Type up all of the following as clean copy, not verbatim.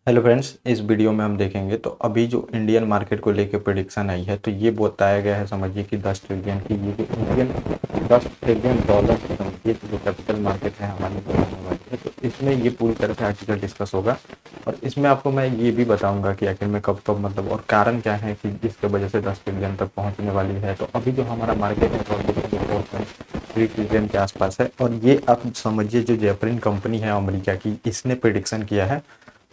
Hello friends, इस video में हम देखेंगे तो अभी जो इंडियन मार्केट को लेके प्रेडिक्शन आई है तो ये बताया गया है, समझिए कि 10 ट्रिलियन की ये जो इंडियन 10 ट्रिलियन डॉलर की समझिए कि जो कैपिटल मार्केट है हमारी जो आने वाली है, तो इसमें ये पूरी तरह से आर्टिकल डिस्कस होगा। और इसमें आपको मैं ये भी बताऊंगा कि आखिर में कब कब मतलब और कारण क्या है कि जिसके वजह से 10 ट्रिलियन तक पहुंचने वाली है। तो अभी जो हमारा मार्केट है तो 3 ट्रिलियन के आसपास है। और ये आप समझिए जो जेफरिन कंपनी है अमेरिका की, इसने प्रेडिक्शन किया है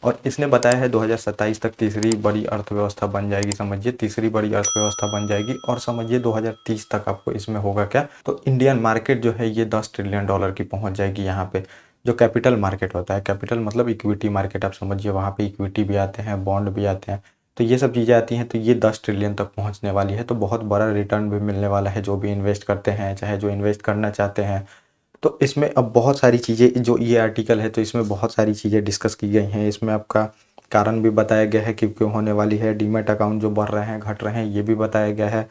और इसने बताया है 2027 तक तीसरी बड़ी अर्थव्यवस्था बन जाएगी। समझिए तीसरी बड़ी अर्थव्यवस्था बन जाएगी। और समझिए 2030 तक आपको इसमें होगा क्या, तो इंडियन मार्केट जो है ये 10 ट्रिलियन डॉलर की पहुंच जाएगी। यहाँ पे जो कैपिटल मार्केट होता है, कैपिटल मतलब इक्विटी मार्केट, आप समझिए वहाँ पे इक्विटी भी आते हैं, बॉन्ड भी आते हैं, तो ये सब चीज़ें आती हैं। तो ये 10 ट्रिलियन तक पहुँचने वाली है। तो बहुत बड़ा रिटर्न भी मिलने वाला है जो भी इन्वेस्ट करते हैं, चाहे जो इन्वेस्ट करना चाहते हैं। तो इसमें अब बहुत सारी चीज़ें, जो ये आर्टिकल है तो इसमें बहुत सारी चीज़ें डिस्कस की गई हैं। इसमें आपका कारण भी बताया गया है कि क्यों होने वाली है, डीमैट अकाउंट जो बढ़ रहे हैं घट रहे हैं ये भी बताया गया है।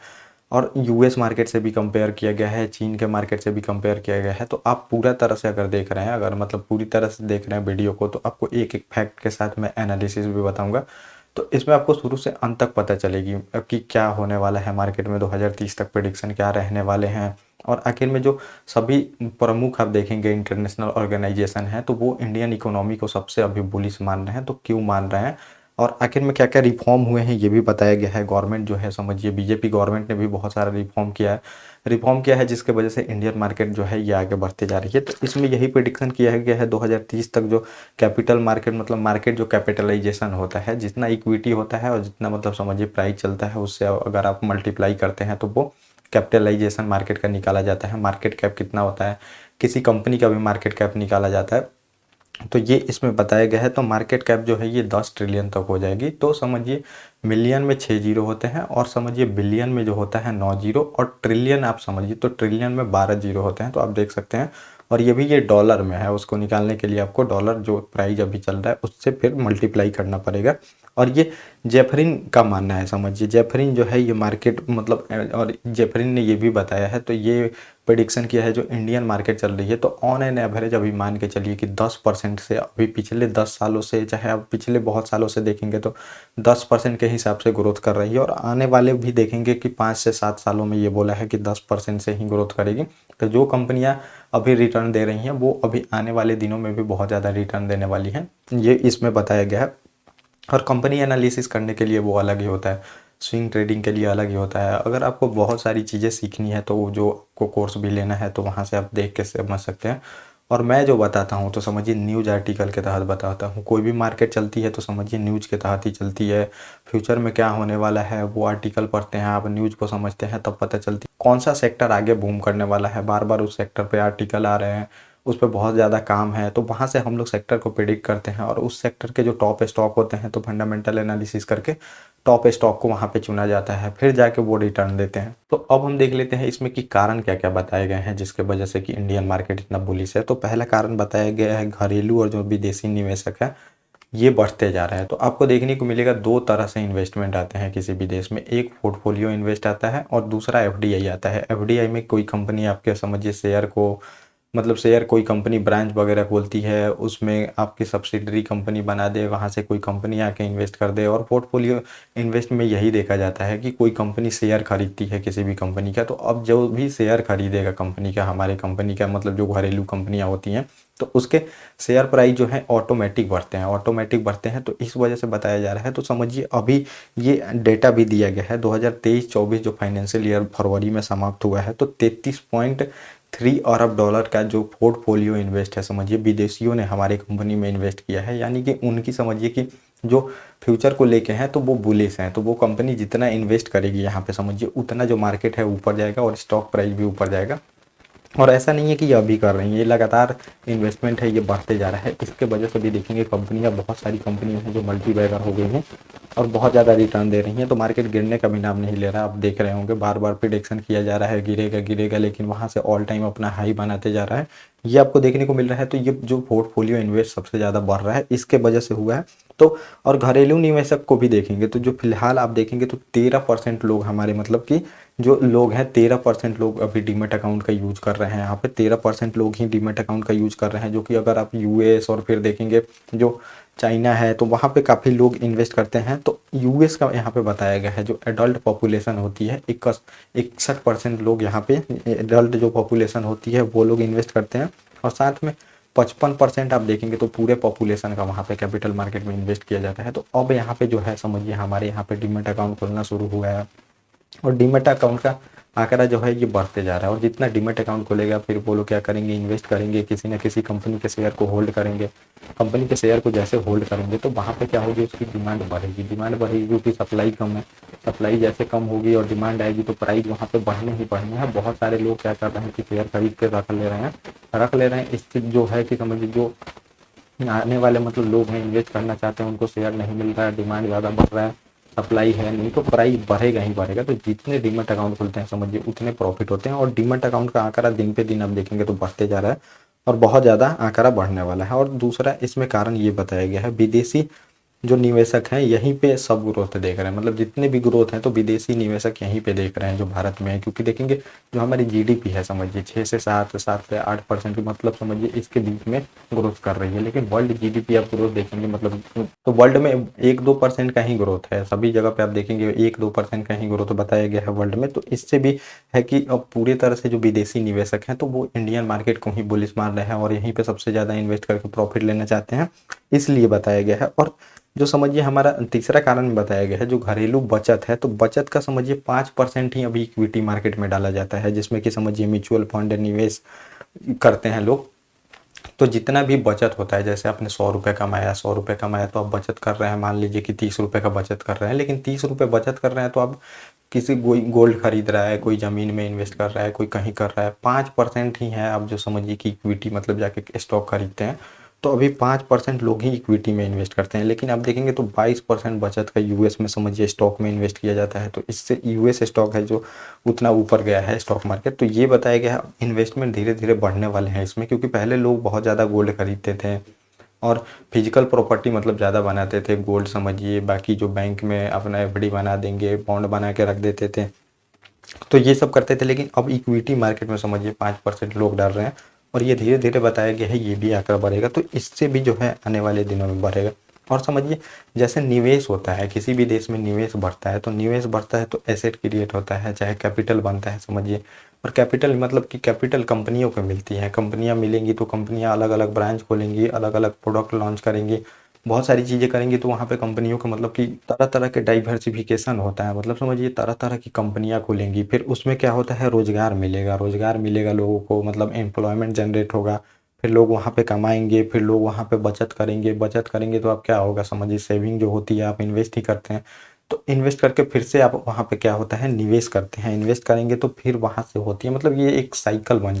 और यूएस मार्केट से भी कंपेयर किया गया है, चीन के मार्केट से भी कंपेयर किया गया है। तो आप पूरा तरह से अगर देख रहे हैं, अगर मतलब पूरी तरह से देख रहे हैं वीडियो को, तो आपको एक एक फैक्ट के साथ मैं एनालिसिस भी बताऊंगा। तो इसमें आपको शुरू से अंत तक पता चलेगी कि क्या होने वाला है मार्केट में, 2030 तक प्रेडिक्शन क्या रहने वाले हैं। और आखिर में जो सभी प्रमुख आप देखेंगे इंटरनेशनल ऑर्गेनाइजेशन है तो वो इंडियन इकोनॉमी को सबसे अभी बुलिश मान रहे हैं। तो क्यों मान रहे हैं और आखिर में क्या क्या रिफॉर्म हुए हैं ये भी बताया गया है। गवर्नमेंट जो है, समझिए बीजेपी गवर्नमेंट ने भी बहुत सारा रिफॉर्म किया है जिसके वजह से इंडियन मार्केट जो है ये आगे बढ़ते जा रही है। तो इसमें यही प्रेडिक्शन किया गया है 2030 तक जो कैपिटल मार्केट मतलब मार्केट जो कैपिटलाइजेशन होता है, जितना इक्विटी होता है और जितना मतलब समझिए प्राइस चलता है, उससे अगर आप मल्टीप्लाई करते हैं तो वो कैपिटलाइजेशन मार्केट का निकाला जाता है। मार्केट कैप कितना होता है, किसी कंपनी का भी मार्केट कैप निकाला जाता है। तो ये इसमें बताया गया है। तो मार्केट कैप जो है ये 10 ट्रिलियन तक हो जाएगी। तो समझिए मिलियन में 6 जीरो होते हैं और समझिए बिलियन में जो होता है 9 जीरो, और ट्रिलियन आप समझिए तो ट्रिलियन में 12 जीरो होते हैं। तो आप देख सकते हैं। और ये भी ये डॉलर में है, उसको निकालने के लिए आपको डॉलर जो प्राइस अभी चल रहा है उससे फिर मल्टीप्लाई करना पड़ेगा। और ये जेफरिन का मानना है, समझिए जेफरिन जो है ये मार्केट मतलब, और जेफरिन ने ये भी बताया है, तो ये प्रेडिक्शन किया है जो इंडियन मार्केट चल रही है तो ऑन एन एवरेज अभी मान के चलिए कि 10% से, अभी पिछले 10 सालों से, चाहे आप पिछले बहुत सालों से देखेंगे तो 10% के हिसाब से ग्रोथ कर रही है। और आने वाले भी देखेंगे कि 5 से 7 सालों में ये बोला है कि 10% से ही ग्रोथ करेगी। तो जो कंपनियां अभी रिटर्न दे रही हैं वो अभी आने वाले दिनों में भी बहुत ज़्यादा रिटर्न देने वाली हैं, ये इसमें बताया गया है। और कंपनी एनालिसिस करने के लिए वो अलग ही होता है, स्विंग ट्रेडिंग के लिए अलग ही होता है। अगर आपको बहुत सारी चीज़ें सीखनी है तो जो आपको कोर्स भी लेना है तो वहाँ से आप देख के समझ सकते हैं। और मैं जो बताता हूँ तो समझिए न्यूज़ आर्टिकल के तहत बताता हूँ। कोई भी मार्केट चलती है तो समझिए न्यूज़ के तहत ही चलती है। फ्यूचर में क्या होने वाला है वो आर्टिकल पढ़ते हैं आप, न्यूज़ को समझते हैं, तब पता चलती है कौन सा सेक्टर आगे बूम करने वाला है। बार बार उस सेक्टर पे आर्टिकल आ रहे हैं, उस पर बहुत ज़्यादा काम है, तो वहाँ से हम लोग सेक्टर को प्रिडिक्ट करते हैं। और उस सेक्टर के जो टॉप स्टॉक होते हैं तो फंडामेंटल एनालिसिस करके टॉप स्टॉक को वहाँ पे चुना जाता है, फिर जाके वो रिटर्न देते हैं। तो अब हम देख लेते हैं इसमें कि कारण क्या क्या बताए गए हैं जिसके वजह से कि इंडियन मार्केट इतना बुलिश है। तो पहला कारण बताया गया है घरेलू और जो विदेशी निवेशक है ये बढ़ते जा रहे हैं। तो आपको देखने को मिलेगा दो तरह से इन्वेस्टमेंट आते हैं किसी भी देश में, एक पोर्टफोलियो इन्वेस्ट आता है और दूसरा एफडीआई आता है। एफडीआई में कोई कंपनी आपके समझिए शेयर को मतलब शेयर कोई कंपनी ब्रांच वगैरह खोलती है, उसमें आपकी सब्सिडरी कंपनी बना दे, वहाँ से कोई कंपनी आके इन्वेस्ट कर दे। और पोर्टफोलियो इन्वेस्ट में यही देखा जाता है कि कोई कंपनी शेयर खरीदती है किसी भी कंपनी का, तो अब जो भी शेयर खरीदेगा कंपनी का, हमारे कंपनी का मतलब जो घरेलू कंपनियाँ होती हैं, तो उसके शेयर प्राइस जो है ऑटोमेटिक बढ़ते हैं। तो इस वजह से बताया जा रहा है। तो समझिए अभी ये डेटा भी दिया गया है 2023-24 जो फाइनेंशियल ईयर फरवरी में समाप्त हुआ है, तो 33.3 अरब डॉलर का जो पोर्टफोलियो इन्वेस्ट है, समझिए विदेशियों ने हमारी कंपनी में इन्वेस्ट किया है। यानी कि उनकी समझिए कि जो फ्यूचर को लेके हैं तो वो बुलिश हैं। तो वो कंपनी जितना इन्वेस्ट करेगी यहाँ पे समझिए उतना जो मार्केट है ऊपर जाएगा और स्टॉक प्राइस भी ऊपर जाएगा। और ऐसा नहीं है कि ये अभी कर रही हैं, ये लगातार इन्वेस्टमेंट है, ये बढ़ते जा रहा है। इसके वजह से भी देखेंगे कंपनियां, बहुत सारी कंपनियां हैं जो मल्टी बैगर हो गई हैं और बहुत ज़्यादा रिटर्न दे रही हैं। तो मार्केट गिरने का भी नाम नहीं ले रहा। आप देख रहे होंगे बार बार प्रिडिक्शन किया जा रहा है गिरेगा गिरेगा, लेकिन वहाँ से ऑल टाइम अपना हाई बनाते जा रहा है, ये आपको देखने को मिल रहा है। तो ये जो पोर्टफोलियो इन्वेस्ट सबसे ज़्यादा बढ़ रहा है इसके वजह से हुआ है। तो और घरेलू निवेशक को भी देखेंगे तो जो फिलहाल आप देखेंगे तो 13% लोग हमारे मतलब कि जो लोग हैं 13% लोग अभी डीमैट अकाउंट का यूज कर रहे हैं। यहाँ पे 13% लोग ही डीमैट अकाउंट का यूज कर रहे हैं, जो कि अगर आप यूएस और फिर देखेंगे जो चाइना है तो वहाँ पे काफ़ी लोग इन्वेस्ट करते हैं। तो यूएस का यहाँ पे बताया गया है जो एडल्ट पॉपुलेशन होती है 61% लोग यहाँ पे एडल्ट जो पॉपुलेशन होती है वो लोग इन्वेस्ट करते हैं, और साथ में 55% आप देखेंगे तो पूरे पॉपुलेशन का वहाँ पे कैपिटल मार्केट में इन्वेस्ट किया जाता है। तो अब यहाँ पे जो है समझिए हमारे यहाँ पे डीमैट अकाउंट खोलना शुरू हुआ है, और डीमैट अकाउंट का आंकड़ा जो है ये बढ़ते जा रहा है। और जितना डीमैट अकाउंट खोलेगा फिर वो लोग क्या करेंगे, इन्वेस्ट करेंगे, किसी न किसी कंपनी के शेयर को होल्ड करेंगे। कंपनी के शेयर को जैसे होल्ड करेंगे तो वहाँ पे क्या होगी, उसकी डिमांड बढ़ेगी क्योंकि सप्लाई कम है। सप्लाई जैसे कम होगी और डिमांड आएगी तो प्राइस वहाँ पे बढ़ने ही बढ़ने हैं। बहुत सारे लोग क्या कर रहे हैं कि शेयर खरीद के रख ले रहे हैं। इससे जो है कि समझिए जो आने वाले मतलब लोग हैं इन्वेस्ट करना चाहते हैं उनको शेयर नहीं मिल रहा है, डिमांड ज़्यादा बढ़ रहा है, सप्लाई है नहीं, तो प्राइस बढ़ेगा ही बढ़ेगा। तो जितने डीमैट अकाउंट खुलते हैं समझिए उतने प्रॉफिट होते हैं, और डीमैट अकाउंट का आंकड़ा दिन पे दिन आप देखेंगे तो बढ़ते जा रहा है और बहुत ज़्यादा आंकड़ा बढ़ने वाला है। और दूसरा इसमें कारण ये बताया गया है, विदेशी जो निवेशक हैं यहीं पे सब ग्रोथ देख रहे हैं, मतलब जितने भी ग्रोथ हैं तो विदेशी निवेशक यहीं पे देख रहे हैं जो भारत में है। क्योंकि देखेंगे जो हमारी जीडीपी है समझिए 6 से 7 से 8% मतलब समझिए इसके बीच में ग्रोथ कर रही है। लेकिन वर्ल्ड जीडीपी आप ग्रोथ देखेंगे मतलब तो वर्ल्ड में 1-2% का ही ग्रोथ है, सभी जगह पे आप देखेंगे 1-2% का ही ग्रोथ बताया गया है वर्ल्ड में। तो इससे भी है कि अब पूरी तरह से जो विदेशी निवेशक हैं तो वो इंडियन मार्केट को ही बुलिश मार रहे हैं और यहीं पे सबसे ज़्यादा इन्वेस्ट करके प्रॉफिट लेना चाहते हैं, इसलिए बताया गया है। और जो समझिए हमारा तीसरा कारण बताया गया है जो घरेलू बचत है, तो बचत का समझिए 5% ही अभी इक्विटी मार्केट में डाला जाता है, जिसमें कि समझिए म्यूचुअल फंड निवेश करते हैं लोग। तो जितना भी बचत होता है, जैसे आपने 100 रुपये कमाया, 100 रुपये कमाया तो आप बचत कर रहे हैं, मान लीजिए कि 30 रुपये का बचत कर रहे हैं, लेकिन 30 रुपये बचत कर रहे हैं तो आप किसी कोई गोल्ड खरीद रहा है, कोई ज़मीन में इन्वेस्ट कर रहा है, कोई कहीं कर रहा है। 5% ही है आप जो समझिए कि इक्विटी मतलब जाके स्टॉक खरीदते हैं, तो अभी 5% लोग ही इक्विटी में इन्वेस्ट करते हैं। लेकिन आप देखेंगे तो 22% बचत का यूएस में समझिए स्टॉक में इन्वेस्ट किया जाता है। तो इससे यूएस स्टॉक है जो उतना ऊपर गया है स्टॉक मार्केट। तो ये बताया गया है इन्वेस्टमेंट धीरे धीरे बढ़ने वाले हैं इसमें, क्योंकि पहले लोग बहुत ज़्यादा गोल्ड खरीदते थे और फिजिकल प्रॉपर्टी मतलब ज़्यादा बनाते थे, गोल्ड समझिए, बाकी जो बैंक में अपना एफडी बना देंगे, बॉन्ड बना के रख देते थे, तो ये सब करते थे। लेकिन अब इक्विटी मार्केट में समझिए 5% लोग डाल रहे हैं, और ये धीरे धीरे बताया गया है ये भी आंकड़ा बढ़ेगा। तो इससे भी जो है आने वाले दिनों में बढ़ेगा। और समझिए जैसे निवेश होता है, किसी भी देश में निवेश बढ़ता है, तो निवेश बढ़ता है तो एसेट क्रिएट होता है, चाहे कैपिटल बनता है समझिए। और कैपिटल मतलब कि कैपिटल कंपनियों को मिलती है, कंपनियां मिलेंगी तो कंपनियां अलग अलग ब्रांच खोलेंगी, अलग अलग प्रोडक्ट लॉन्च करेंगी, बहुत सारी चीज़ें करेंगी। तो वहाँ पे कंपनियों का मतलब कि तरह तरह के डाइवर्सिफिकेशन होता है, मतलब समझिए तरह तरह की कंपनियाँ खुलेंगी, फिर उसमें क्या होता है रोजगार मिलेगा लोगों को, मतलब एम्प्लॉयमेंट जनरेट होगा, फिर लोग वहाँ पे कमाएंगे, फिर लोग वहाँ पे बचत करेंगे तो आप क्या होगा समझिए, सेविंग जो होती है आप इन्वेस्ट ही करते हैं, तो इन्वेस्ट करके फिर से आप वहाँ पे क्या होता है निवेश करते हैं, इन्वेस्ट करेंगे तो फिर वहाँ से होती है, मतलब ये एक साइकिल बन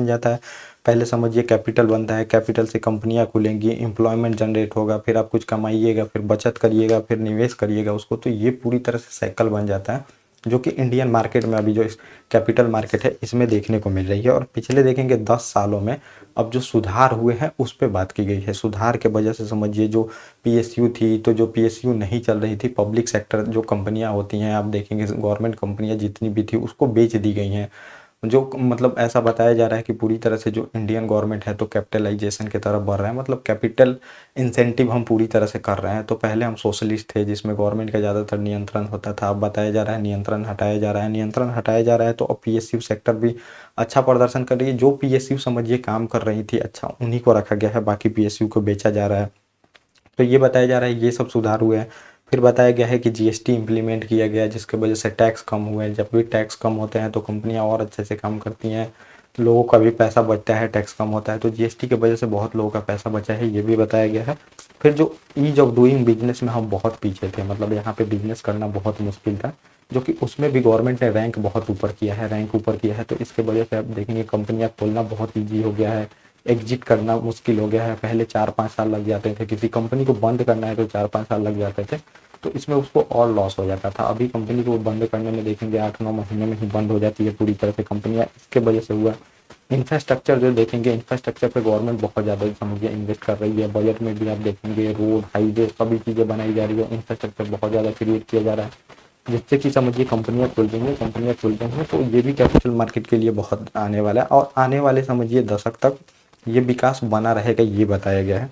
जाता है। पहले समझिए कैपिटल बनता है, कैपिटल से कंपनियां खुलेंगी, एम्प्लॉयमेंट जनरेट होगा, फिर आप कुछ कमाइएगा, फिर बचत करिएगा, फिर निवेश करिएगा उसको, तो ये पूरी तरह से साइकिल बन जाता है, जो कि इंडियन मार्केट में अभी जो कैपिटल मार्केट है इसमें देखने को मिल रही है। और पिछले देखेंगे 10 सालों में अब जो सुधार हुए हैं उस पर बात की गई है। सुधार के वजह से समझिए जो पीएसयू थी, तो जो पीएसयू नहीं चल रही थी, पब्लिक सेक्टर जो कंपनियां होती हैं आप देखेंगे गवर्नमेंट कंपनियां जितनी भी थी उसको बेच दी गई हैं। जो मतलब ऐसा बताया जा रहा है कि पूरी तरह से जो इंडियन गवर्नमेंट है तो कैपिटलाइजेशन की तरफ बढ़ रहा है, मतलब कैपिटल इंसेंटिव हम पूरी तरह से कर रहे हैं। तो पहले हम सोशलिस्ट थे जिसमें गवर्नमेंट का ज़्यादातर नियंत्रण होता था, अब बताया जा रहा है नियंत्रण हटाया जा रहा है। तो अब पीएसयू सेक्टर भी अच्छा प्रदर्शन कर रही है। जो पीएसयू समझिए काम कर रही थी अच्छा उन्हीं को रखा गया है, बाकी पीएसयू को बेचा जा रहा है। तो ये बताया जा रहा है ये सब सुधार हुए हैं। फिर बताया गया है कि जीएसटी इम्प्लीमेंट किया गया है जिसकी वजह से टैक्स कम हुए हैं। जब भी टैक्स कम होते हैं तो कंपनियां और अच्छे से काम करती हैं, लोगों का भी पैसा बचता है, टैक्स कम होता है, तो जीएसटी की वजह से बहुत लोगों का पैसा बचा है, ये भी बताया गया है। फिर जो ईज ऑफ डूइंग बिजनेस में हम बहुत पीछे थे, मतलब यहाँ पे बिजनेस करना बहुत मुश्किल था, जो कि उसमें भी गवर्नमेंट ने रैंक ऊपर किया है। तो इसके वजह से आप देखेंगे कंपनियां खोलना बहुत ईजी हो गया है, एग्जिट करना मुश्किल हो गया है। पहले 4-5 साल लग जाते थे, किसी कंपनी को बंद करना है तो 4-5 साल लग जाते थे, तो इसमें उसको और लॉस हो जाता था। अभी कंपनी को बंद करने में देखेंगे 8-9 महीने में ही बंद हो जाती है पूरी तरह से कंपनियां। इसके वजह से हुआ इंफ्रास्ट्रक्चर जो देखेंगे, इंफ्रास्ट्रक्चर पे गवर्नमेंट बहुत ज़्यादा समझिए इन्वेस्ट कर रही है। बजट में भी आप देखेंगे रोड, हाईवे सभी चीज़ें बनाई जा रही है, इंफ्रास्ट्रक्चर बहुत ज़्यादा क्रिएट किया जा रहा है, जिससे कि समझिए कंपनियां खुल रही हैं, कंपनियां खुल रही हैं। तो ये भी कैपिटल मार्केट के लिए बहुत आने वाला है, और आने वाले समझिए दशक तक ये विकास बना रहेगा, ये बताया गया है।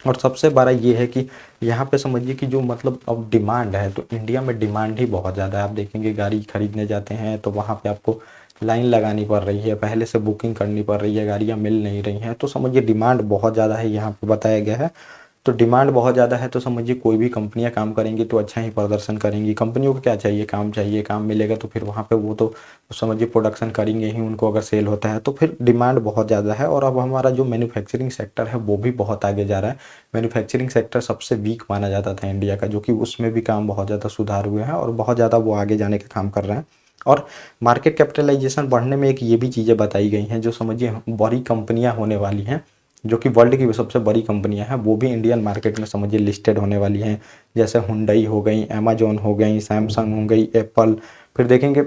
और सबसे बड़ा ये है कि यहाँ पे समझिए कि जो मतलब अब डिमांड है, तो इंडिया में डिमांड ही बहुत ज़्यादा है। आप देखेंगे गाड़ी खरीदने जाते हैं तो वहाँ पे आपको लाइन लगानी पड़ रही है, पहले से बुकिंग करनी पड़ रही है, गाड़ियाँ मिल नहीं रही हैं। तो समझिए डिमांड बहुत ज़्यादा है, यहाँ पे बताया गया है। तो डिमांड बहुत ज़्यादा है, तो समझिए कोई भी कंपनियां काम करेंगी तो अच्छा ही प्रदर्शन करेंगी। कंपनियों को क्या चाहिए, काम चाहिए, काम मिलेगा तो फिर वहाँ पे वो तो समझिए प्रोडक्शन करेंगे ही, उनको अगर सेल होता है तो फिर डिमांड बहुत ज़्यादा है। और अब हमारा जो मैन्युफैक्चरिंग सेक्टर है वो भी बहुत आगे जा रहा है। मैन्युफैक्चरिंग सेक्टर सबसे वीक माना जाता था इंडिया का, जो कि उसमें भी काम बहुत ज़्यादा सुधार हुए हैं और बहुत ज़्यादा वो आगे जाने का काम कर रहे हैं। और मार्केट कैपिटलाइजेशन बढ़ने में एक ये भी चीज़ें बताई गई हैं, जो समझिए बड़ी कंपनियां होने वाली हैं, जो कि वर्ल्ड की सबसे बड़ी कंपनियां हैं, वो भी इंडियन मार्केट में समझिए लिस्टेड होने वाली हैं। जैसे हुंडई हो गई, अमेजोन हो गई, सैमसंग हो गई, एप्पल, फिर देखेंगे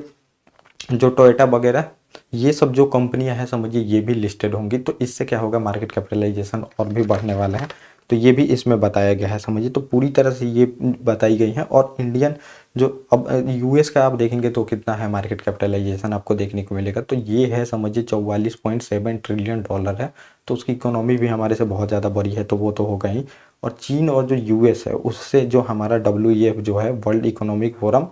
जो टोयोटा वगैरह, ये सब जो कंपनियां हैं समझिए ये भी लिस्टेड होंगी। तो इससे क्या होगा, मार्केट कैपिटलाइजेशन और भी बढ़ने वाला है। तो ये भी इसमें बताया गया है समझिए। तो पूरी तरह से ये बताई गई है। और इंडियन जो अब यूएस का आप देखेंगे तो कितना है मार्केट कैपिटलाइजेशन आपको देखने को मिलेगा, तो ये है समझिए 44.7 ट्रिलियन डॉलर है। तो उसकी इकोनॉमी भी हमारे से बहुत ज़्यादा बड़ी है, तो वो तो होगा ही। और चीन और जो यूएस है उससे जो हमारा WEF जो है, वर्ल्ड इकोनॉमिक फोरम,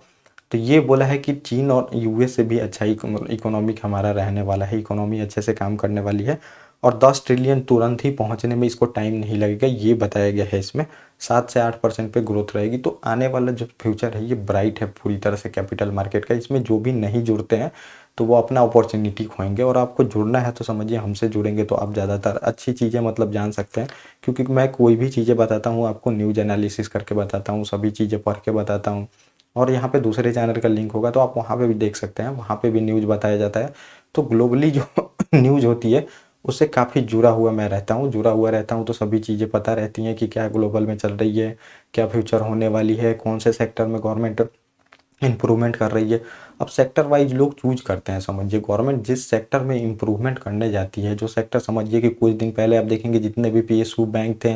तो ये बोला है कि चीन और यूएस से भी अच्छा इकोनॉमिक हमारा रहने वाला है, इकोनॉमी अच्छे से काम करने वाली है। और 10 ट्रिलियन तुरंत ही पहुंचने में इसको टाइम नहीं लगेगा, ये बताया गया है। इसमें 7 से 8% पे ग्रोथ रहेगी। तो आने वाला जो फ्यूचर है ये ब्राइट है पूरी तरह से कैपिटल मार्केट का। इसमें जो भी नहीं जुड़ते हैं तो वो अपना अपॉर्चुनिटी खोएंगे। और आपको जुड़ना है तो समझिए हमसे जुड़ेंगे तो आप ज़्यादातर अच्छी चीज़ें मतलब जान सकते हैं, क्योंकि मैं कोई भी चीज़ें बताता हूँ आपको न्यूज़ एनालिसिस करके बताता हूँ, सभी चीज़ें पढ़ के बताता हूँ। और यहाँ पे दूसरे चैनल का लिंक होगा तो आप वहाँ पे भी देख सकते हैं, वहाँ पे भी न्यूज़ बताया जाता है। तो ग्लोबली जो न्यूज़ होती है उससे काफ़ी जुड़ा हुआ मैं रहता हूँ, जुड़ा हुआ रहता हूँ। तो सभी चीज़ें पता रहती हैं कि क्या ग्लोबल में चल रही है, क्या फ्यूचर होने वाली है, कौन से सेक्टर में गवर्नमेंट इम्प्रूवमेंट कर रही है। अब सेक्टर वाइज लोग चूज करते हैं समझिए, गवर्नमेंट जिस सेक्टर में इम्प्रूवमेंट करने जाती है, जो सेक्टर समझिए कि कुछ दिन पहले आप देखेंगे जितने भी PSU बैंक थे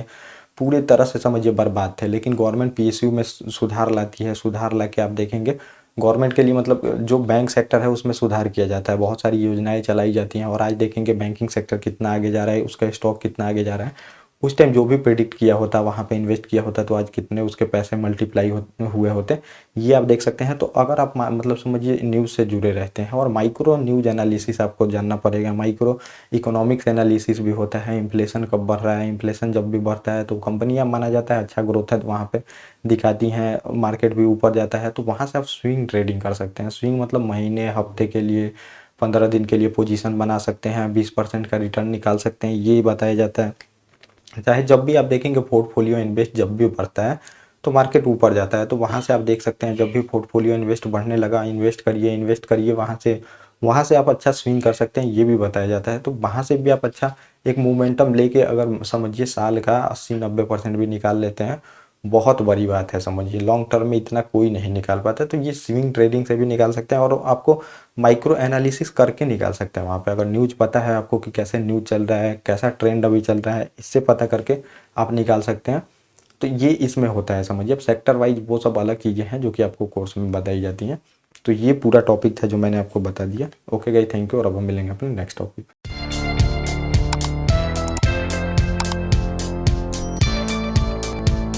पूरे तरह से समझिए बर्बाद थे, लेकिन गवर्नमेंट PSU में सुधार लाती है। सुधार ला के आप देखेंगे गवर्नमेंट के लिए मतलब जो बैंक सेक्टर है उसमें सुधार किया जाता है, बहुत सारी योजनाएं चलाई जाती हैं। और आज देखेंगे बैंकिंग सेक्टर कितना आगे जा रहा है, उसका स्टॉक कितना आगे जा रहा है। उस टाइम जो भी प्रेडिक्ट किया होता, वहाँ पे इन्वेस्ट किया होता, तो आज कितने उसके पैसे मल्टीप्लाई हुए होते, ये आप देख सकते हैं। तो अगर आप मतलब समझिए न्यूज़ से जुड़े रहते हैं, और माइक्रो न्यूज़ एनालिसिस आपको जानना पड़ेगा, माइक्रो इकोनॉमिक्स एनालिसिस भी होता है। इन्फ्लेशन कब बढ़ रहा है, इन्फ्लेशन जब भी बढ़ता है तो कंपनियां माना जाता है अच्छा ग्रोथ है तो वहाँ पे दिखाती हैं, मार्केट भी ऊपर जाता है तो वहाँ से आप स्विंग ट्रेडिंग कर सकते हैं। स्विंग मतलब महीने, हफ्ते के लिए, 15 दिन के लिए पोजीशन बना सकते हैं, 20% का रिटर्न निकाल सकते हैं, ये बताया जाता है। चाहे जब भी आप देखेंगे पोर्टफोलियो इन्वेस्ट जब भी बढ़ता है तो मार्केट ऊपर जाता है, तो वहाँ से आप देख सकते हैं जब भी पोर्टफोलियो इन्वेस्ट बढ़ने लगा, इन्वेस्ट करिए, वहाँ से आप अच्छा स्विंग कर सकते हैं, ये भी बताया जाता है। तो वहाँ से भी आप अच्छा एक मोमेंटम लेके अगर समझिए साल का 80-90% भी निकाल लेते हैं, बहुत बड़ी बात है समझिए। लॉन्ग टर्म में इतना कोई नहीं निकाल पाता, तो ये स्विंग ट्रेडिंग से भी निकाल सकते हैं। और आपको माइक्रो एनालिसिस करके निकाल सकते हैं वहाँ पे, अगर न्यूज़ पता है आपको कि कैसे न्यूज़ चल रहा है, कैसा ट्रेंड अभी चल रहा है, इससे पता करके आप निकाल सकते हैं। तो ये इसमें होता है समझिए। अब सेक्टर वाइज वो सब अलग चीज़ें हैं जो कि आपको कोर्स में बताई जाती हैं। तो ये पूरा टॉपिक था जो मैंने आपको बता दिया। ओके गाइस, थैंक यू, और अब हम मिलेंगे अपने नेक्स्ट टॉपिक।